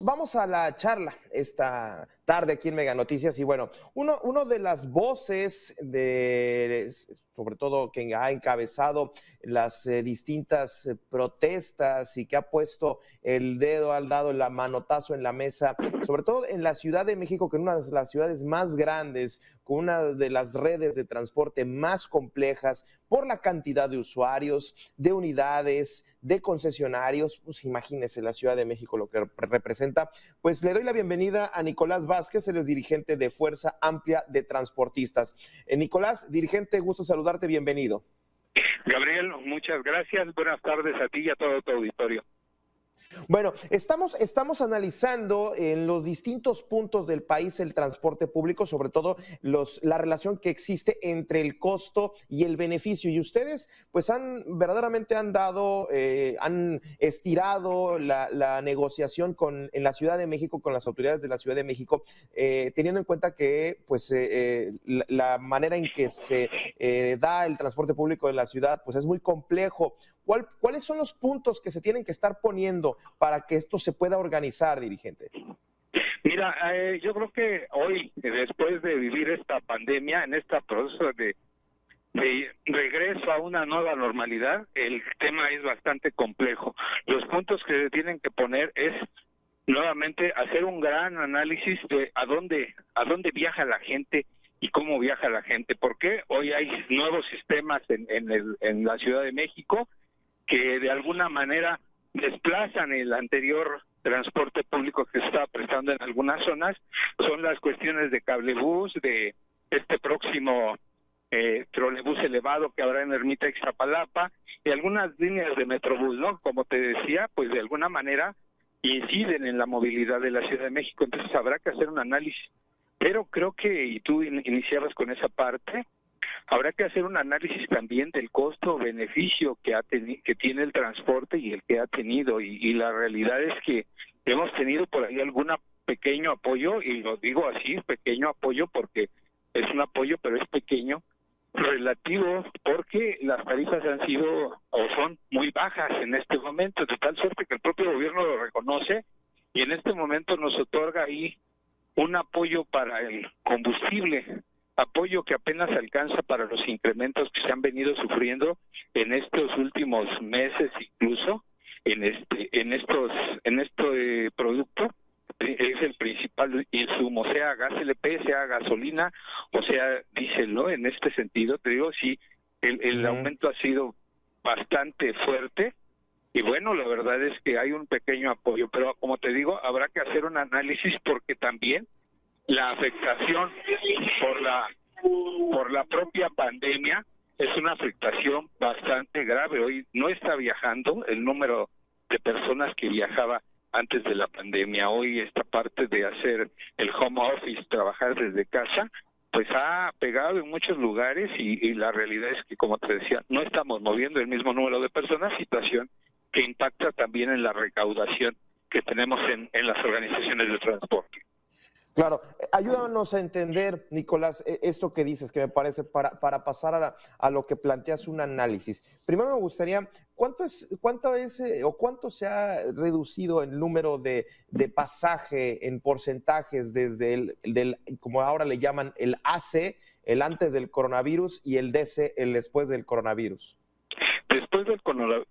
Vamos a la charla esta tarde aquí en Mega Noticias y bueno, uno de las voces sobre todo quien ha encabezado las distintas protestas y que ha puesto el dedo, ha dado el manotazo en la mesa, sobre todo en la Ciudad de México, que es una de las ciudades más grandes, con una de las redes de transporte más complejas por la cantidad de usuarios, de unidades, de concesionarios. Pues imagínense la Ciudad de México lo que representa. Pues le doy la bienvenida a Nicolás Vázquez, él es dirigente de Fuerza Amplia de Transportistas. Nicolás, dirigente, gusto saludarte, bienvenido. Gabriel, muchas gracias, buenas tardes a ti y a todo tu auditorio. Bueno, estamos analizando en los distintos puntos del país el transporte público, sobre todo la relación que existe entre el costo y el beneficio. Y ustedes, pues, verdaderamente han estirado la negociación en la Ciudad de México, con las autoridades de la Ciudad de México, teniendo en cuenta que, pues, la manera en que se da el transporte público en la ciudad, pues, es muy complejo. ¿Cuáles son los puntos que se tienen que estar poniendo para que esto se pueda organizar, dirigente? Mira, yo creo que hoy, después de vivir esta pandemia, en este proceso de regreso a una nueva normalidad, el tema es bastante complejo. Los puntos que se tienen que poner es nuevamente hacer un gran análisis de a dónde viaja la gente y cómo viaja la gente. Porque hoy hay nuevos sistemas en la Ciudad de México que de alguna manera desplazan el anterior transporte público que se estaba prestando en algunas zonas. Son las cuestiones de cablebús, de este próximo trolebús elevado que habrá en Ermita Ixtapalapa, y algunas líneas de Metrobús, ¿no? Como te decía, pues de alguna manera inciden en la movilidad de la Ciudad de México, entonces habrá que hacer un análisis. Pero creo que, y tú iniciabas con esa parte, habrá que hacer un análisis también del costo-beneficio que tiene el transporte y el que ha tenido, y la realidad es que hemos tenido por ahí algún pequeño apoyo, y lo digo así, pequeño apoyo porque es un apoyo, pero es pequeño, relativo, porque las tarifas han sido o son muy bajas en este momento, de tal suerte que el propio gobierno lo reconoce y en este momento nos otorga ahí un apoyo para el combustible, apoyo que apenas alcanza para los incrementos que se han venido sufriendo en estos últimos meses, incluso en este producto. Es el principal insumo, sea gas LP, sea gasolina, o sea diésel, ¿no? En este sentido, te digo, sí, el aumento ha sido bastante fuerte. Y bueno, la verdad es que hay un pequeño apoyo, pero como te digo, habrá que hacer un análisis porque también la afectación por la propia pandemia es una afectación bastante grave. Hoy no está viajando el número de personas que viajaba antes de la pandemia. Hoy esta parte de hacer el home office, trabajar desde casa, pues ha pegado en muchos lugares y la realidad es que, como te decía, no estamos moviendo el mismo número de personas, situación que impacta también en la recaudación que tenemos en las organizaciones de transporte. Claro, ayúdanos a entender, Nicolás, esto que dices, que me parece, para pasar a lo que planteas un análisis. Primero me gustaría, ¿cuánto se ha reducido el número de pasaje en porcentajes desde como ahora le llaman, el AC, el antes del coronavirus, y el DC, el después del coronavirus? Después del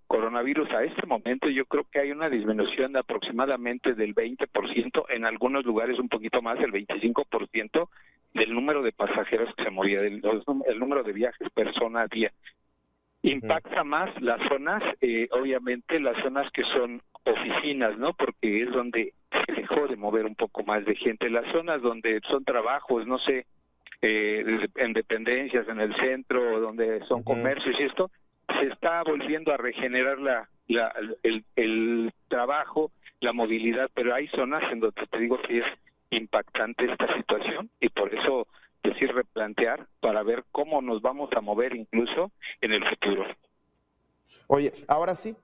coronavirus, a este momento yo creo que hay una disminución de aproximadamente del 20%, en algunos lugares un poquito más, del 25% del número de pasajeros que se movía, el número de viajes persona a día. Impacta más las zonas, obviamente las zonas que son oficinas, ¿no? Porque es donde se dejó de mover un poco más de gente. Las zonas donde son trabajos, no sé, en dependencias, en el centro, donde son comercios y esto, se está volviendo a regenerar el trabajo, la movilidad, pero hay zonas en donde te digo que es impactante esta situación y por eso decir replantear para ver cómo nos vamos a mover incluso en el futuro. Oye, ahora sí,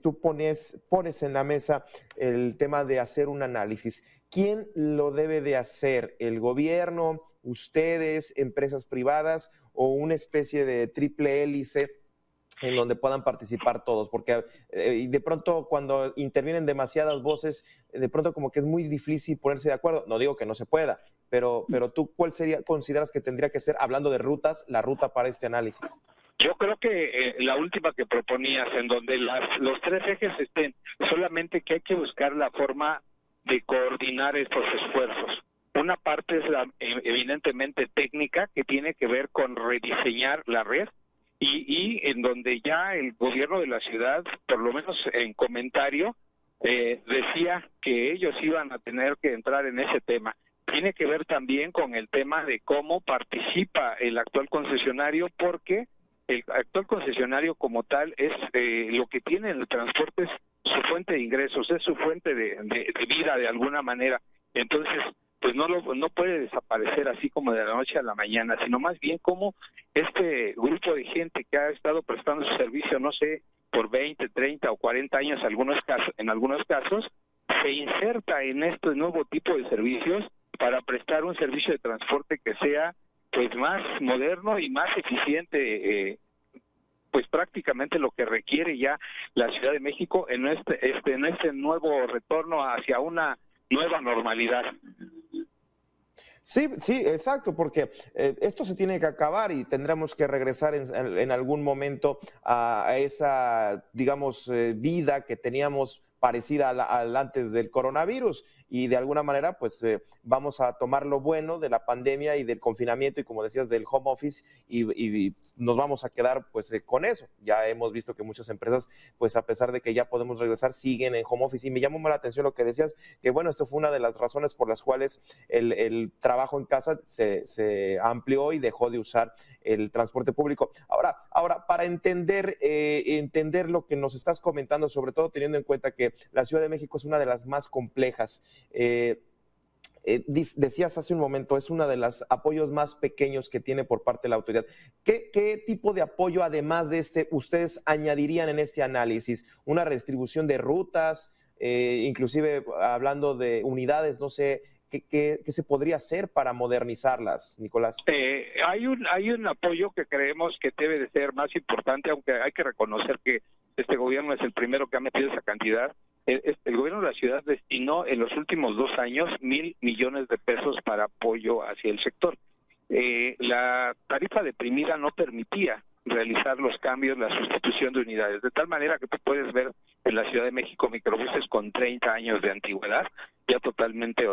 tú pones en la mesa el tema de hacer un análisis. ¿Quién lo debe de hacer? ¿El gobierno, ustedes, empresas privadas o una especie de triple hélice en donde puedan participar todos, porque de pronto cuando intervienen demasiadas voces, de pronto como que es muy difícil ponerse de acuerdo. No digo que no se pueda, pero tú, ¿cuál consideras que tendría que ser, hablando de rutas, la ruta para este análisis? Yo creo que la última que proponías, en donde los tres ejes estén, solamente que hay que buscar la forma de coordinar estos esfuerzos. Una parte es la evidentemente técnica, que tiene que ver con rediseñar la red, y en donde ya el gobierno de la ciudad, por lo menos en comentario, decía que ellos iban a tener que entrar en ese tema. Tiene que ver también con el tema de cómo participa el actual concesionario, porque el actual concesionario como tal es lo que tiene en el transporte, es su fuente de ingresos, es su fuente de vida de alguna manera. Entonces, pues no puede desaparecer así como de la noche a la mañana, sino más bien como este grupo de gente que ha estado prestando su servicio, no sé, por 20, 30 o 40 años en algunos casos, se inserta en este nuevo tipo de servicios para prestar un servicio de transporte que sea pues más moderno y más eficiente, pues prácticamente lo que requiere ya la Ciudad de México en este nuevo retorno hacia una nueva normalidad. Sí, sí, exacto, porque esto se tiene que acabar y tendremos que regresar en algún momento a esa, digamos, vida que teníamos parecida al antes del coronavirus, y de alguna manera pues vamos a tomar lo bueno de la pandemia y del confinamiento y, como decías, del home office, y nos vamos a quedar pues con eso. Ya hemos visto que muchas empresas, pues a pesar de que ya podemos regresar, siguen en home office, y me llamó la atención lo que decías, que bueno, esto fue una de las razones por las cuales el trabajo en casa se amplió y dejó de usar el transporte público. Ahora para entender lo que nos estás comentando, sobre todo teniendo en cuenta que la Ciudad de México es una de las más complejas, decías hace un momento, es uno de los apoyos más pequeños que tiene por parte de la autoridad. ¿Qué tipo de apoyo, además de este, ustedes añadirían en este análisis? ¿Una redistribución de rutas? Inclusive hablando de unidades, no sé, ¿qué se podría hacer para modernizarlas, Nicolás? Hay un apoyo que creemos que debe de ser más importante, aunque hay que reconocer que este gobierno es el primero que ha metido esa cantidad. El gobierno de la ciudad destinó en los últimos 2 años 1,000 millones de pesos para apoyo hacia el sector. La tarifa deprimida no permitía realizar los cambios, la sustitución de unidades, de tal manera que tú puedes ver en la Ciudad de México microbuses con 30 años de antigüedad, ya totalmente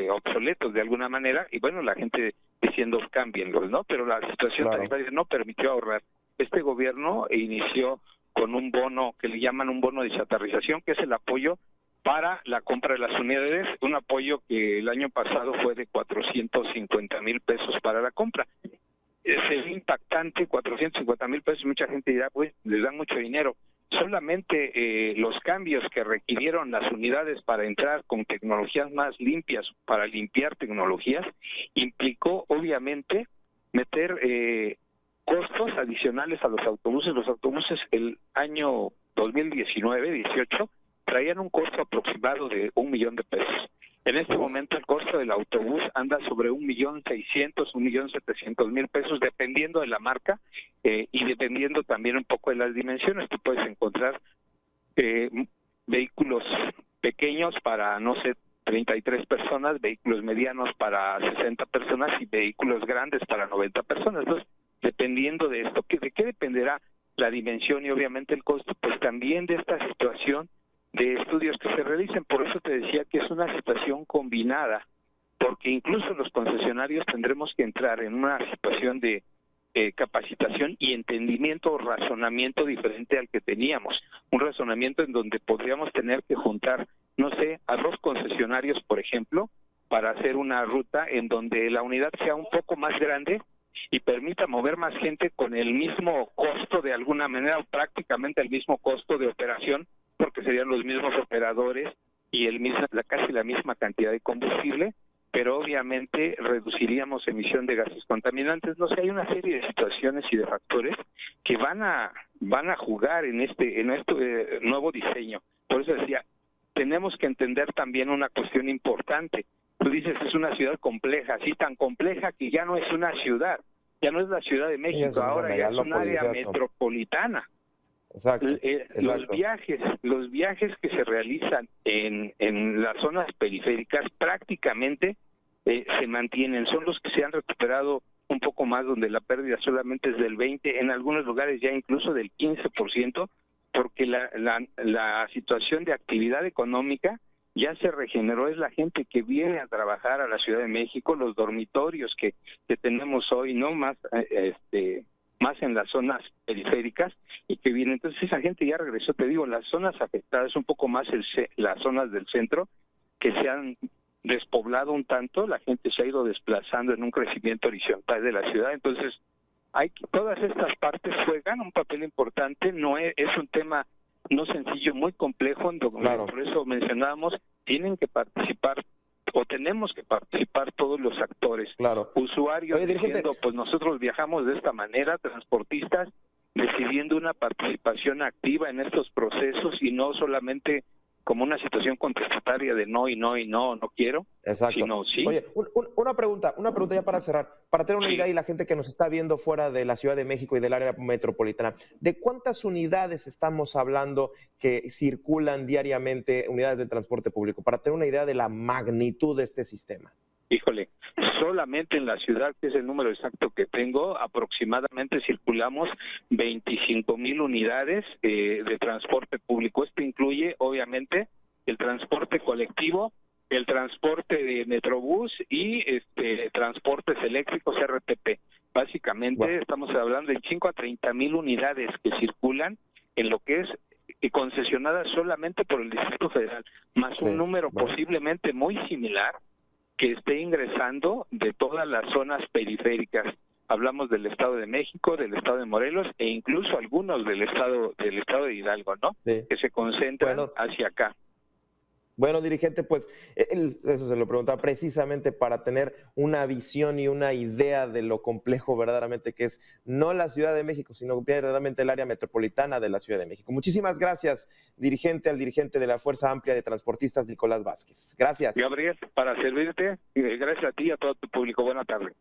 obsoletos de alguna manera, y bueno, la gente diciendo cámbienlos, ¿no? Pero la situación tarifaria no permitió ahorrar. Este gobierno inició con un bono que le llaman un bono de chatarrización, que es el apoyo para la compra de las unidades, un apoyo que el año pasado fue de 450,000 pesos para la compra. Es impactante, 450,000 pesos, mucha gente dirá, pues les dan mucho dinero. Solamente los cambios que requirieron las unidades para entrar con tecnologías más limpias, para limpiar tecnologías, implicó obviamente meter costos adicionales a los autobuses. Los autobuses el año 2019-18 traían un costo aproximado de 1 millón de pesos. En este momento el costo del autobús anda sobre 1,600,000, 1,700,000 pesos, dependiendo de la marca y dependiendo también un poco de las dimensiones. Tú puedes encontrar vehículos pequeños para, no sé, 33 personas, vehículos medianos para 60 personas y vehículos grandes para 90 personas. Entonces, dependiendo de esto, ¿de qué dependerá la dimensión y obviamente el costo? Pues también de esta situación de estudios que se realicen. Por eso te decía que es una situación combinada, porque incluso los concesionarios tendremos que entrar en una situación de capacitación y entendimiento o razonamiento diferente al que teníamos. Un razonamiento en donde podríamos tener que juntar, no sé, a 2 concesionarios, por ejemplo, para hacer una ruta en donde la unidad sea un poco más grande y permita mover más gente con el mismo costo, de alguna manera, o prácticamente el mismo costo de operación, porque serían los mismos operadores y casi la misma cantidad de combustible, pero obviamente reduciríamos emisión de gases contaminantes. No sé, hay una serie de situaciones y de factores que van a jugar en este nuevo diseño. Por eso decía, tenemos que entender también una cuestión importante. Tú dices, es una ciudad compleja, sí, tan compleja que ya no es una ciudad, ya no es la Ciudad de México, ahora ya es un área metropolitana. Exacto, Los viajes que se realizan en las zonas periféricas prácticamente se mantienen, son los que se han recuperado un poco más, donde la pérdida solamente es del 20%, en algunos lugares ya incluso del 15%, porque la situación de actividad económica ya se regeneró. Es la gente que viene a trabajar a la Ciudad de México, los dormitorios que tenemos hoy, no más más en las zonas periféricas, y que viene, entonces esa gente ya regresó. Te digo, las zonas afectadas, un poco más las zonas del centro, que se han despoblado un tanto, la gente se ha ido desplazando en un crecimiento horizontal de la ciudad. Entonces todas estas partes juegan un papel importante. No es un tema no sencillo, muy complejo, claro. Por eso mencionábamos, tienen que participar o tenemos que participar todos los actores, claro. Usuarios. Oye, diciendo, pues nosotros viajamos de esta manera, transportistas decidiendo una participación activa en estos procesos y no solamente como una situación contestataria de no y no y no quiero. Exacto. Sino sí. Oye, una pregunta ya para cerrar, para tener una idea, y la gente que nos está viendo fuera de la Ciudad de México y del área metropolitana, ¿de cuántas unidades estamos hablando que circulan diariamente, unidades de transporte público, para tener una idea de la magnitud de este sistema? Híjole, solamente en la ciudad, que es el número exacto que tengo, aproximadamente circulamos 25,000 unidades de transporte público. Esto incluye, obviamente, el transporte colectivo, el transporte de Metrobús y transportes eléctricos RTP. Básicamente estamos hablando de 5 a 30,000 unidades que circulan en lo que es concesionadas solamente por el Distrito Federal, más un número posiblemente muy similar que esté ingresando de todas las zonas periféricas. Hablamos del Estado de México, del Estado de Morelos e incluso algunos del Estado de Hidalgo, ¿no? Sí. Que se concentran hacia acá. Bueno, dirigente, pues eso se lo preguntaba precisamente para tener una visión y una idea de lo complejo verdaderamente que es no la Ciudad de México, sino verdaderamente el área metropolitana de la Ciudad de México. Muchísimas gracias, al dirigente de la Fuerza Amplia de Transportistas, Nicolás Vázquez. Gracias. Gabriel, para servirte, gracias a ti y a todo tu público. Buena tarde.